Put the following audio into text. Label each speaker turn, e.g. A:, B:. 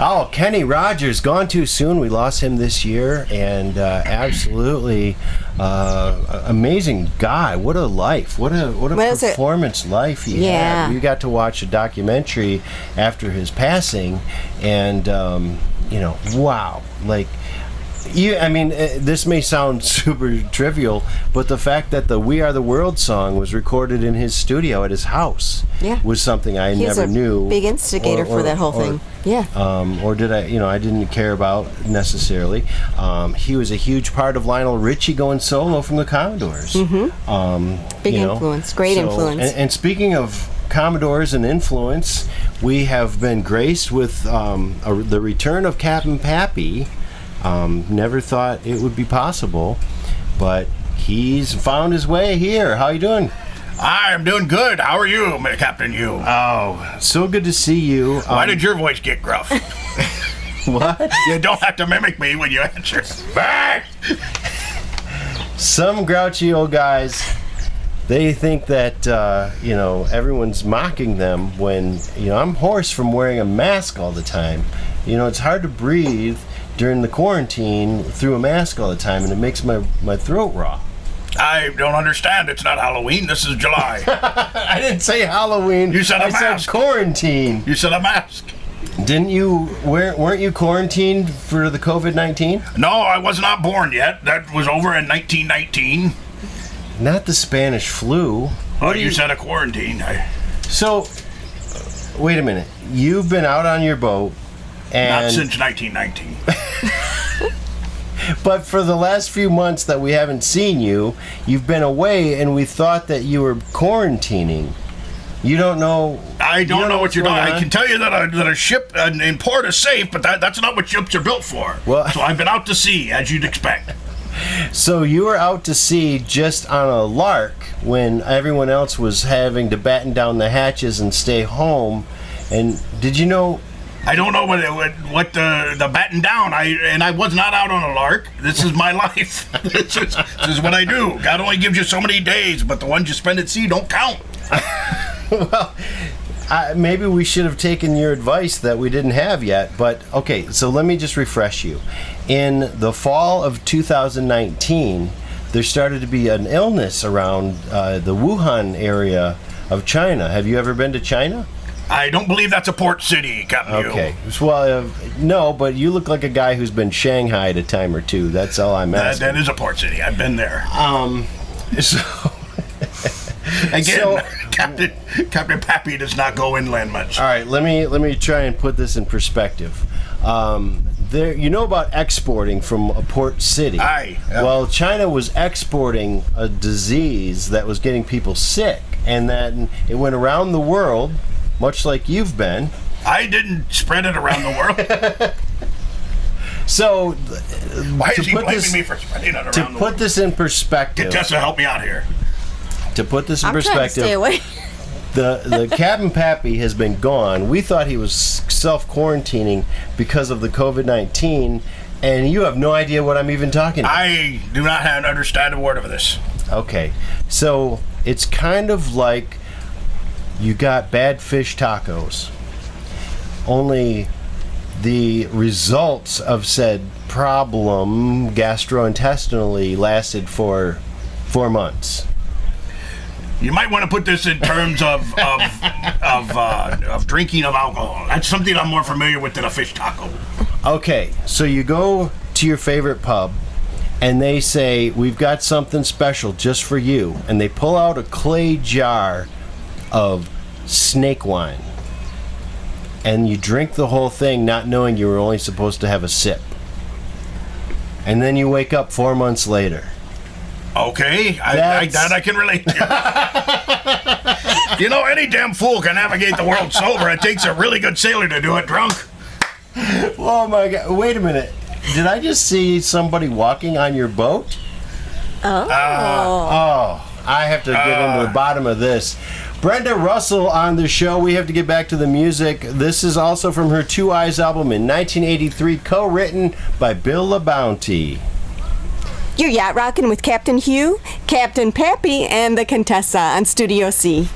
A: Oh, Kenny Rogers, gone too soon. We lost him this year, and absolutely amazing guy. What a life! What a performance life he had. We got to watch a documentary after his passing, and wow, like. This may sound super trivial, but the fact that the "We Are the World" song was recorded in his studio at his house was something I never knew.
B: Big instigator for that whole thing. Yeah.
A: Or did I didn't care about necessarily. He was a huge part of Lionel Richie going solo from the Commodores.
B: Mm-hmm. Big influence. Great influence.
A: And speaking of Commodores and influence, we have been graced with the return of CapnPappy. Never thought it would be possible, but he's found his way here. How you doing?
C: I'm doing good. How are you, Captain Hugh?
A: Oh, so good to see you.
C: Why did your voice get gruff?
A: What?
C: You don't have to mimic me when you answer. Back!
A: Some grouchy old guys, they think that, everyone's mocking them when, I'm hoarse from wearing a mask all the time. It's hard to breathe during the quarantine through a mask all the time, and it makes my throat raw.
C: I don't understand. It's not Halloween. This is July.
A: I didn't say Halloween.
C: You said a mask.
A: I said quarantine.
C: You said a mask.
A: Didn't you? Weren't you quarantined for the COVID-19?
C: No, I was not born yet. That was over in 1919.
A: Not the Spanish flu.
C: Oh, you said a quarantine.
A: So, wait a minute. You've been out on your boat. And
C: not since 1919.
A: But for the last few months that we haven't seen you, you've been away, and we thought that you were quarantining. You don't know.
C: I don't know what you're doing. I can tell you that a ship in port is safe, but that's not what ships are built for.
A: Well,
C: so I've been out to sea, as you'd expect.
A: So you were out to sea just on a lark when everyone else was having to batten down the hatches and stay home. And did you know?
C: I don't know what the batten down. I was not out on a lark. This is my life. This is what I do. God only gives you so many days, but the ones you spend at sea don't count.
A: Well, maybe we should have taken your advice that we didn't have yet. But okay, so let me just refresh you. In the fall of 2019, there started to be an illness around the Wuhan area of China. Have you ever been to China?
C: I don't believe that's a port city, Captain.
A: Okay. Well, no, but you look like a guy who's been Shanghaied a time or two. That's all I'm asking.
C: That is a port city. I've been there.
A: So
C: again, CapnPappy does not go inland much.
A: All right, let me try and put this in perspective. You know about exporting from a port city.
C: Aye. Yeah.
A: Well, China was exporting a disease that was getting people sick, and then it went around the world. Much like you've been.
C: I didn't spread it around the world.
A: So,
C: why is he blaming me for spreading it around the world?
A: To put this in perspective.
C: Get Tessa, help me out here.
A: To put this in perspective.
B: I'm trying to stay away.
A: The CapnPappy has been gone. We thought he was self-quarantining because of the COVID-19, and you have no idea what I'm even talking about.
C: I do not understand a word of this.
A: Okay. So, it's kind of like you got bad fish tacos, only the results of said problem gastrointestinally lasted for 4 months.
C: You might want to put this in terms of drinking of alcohol. That's something I'm more familiar with than a fish taco.
A: Okay, so you go to your favorite pub, and they say, we've got something special just for you. And they pull out a clay jar of snake wine, and you drink the whole thing not knowing you were only supposed to have a sip, and then you wake up 4 months later.
C: Okay, that I can relate to. Any damn fool can navigate the world sober. It takes a really good sailor to do it drunk.
A: Oh my God, wait a minute, did I just see somebody walking on your boat? I have to get into the bottom of this. Brenda Russell on the show. We have to get back to the music. This is also from her Two Eyes album in 1983, co-written by Bill LaBounty.
B: You're yacht rocking with Captain Hugh, CapnPappy, and the Contessa on Studio C.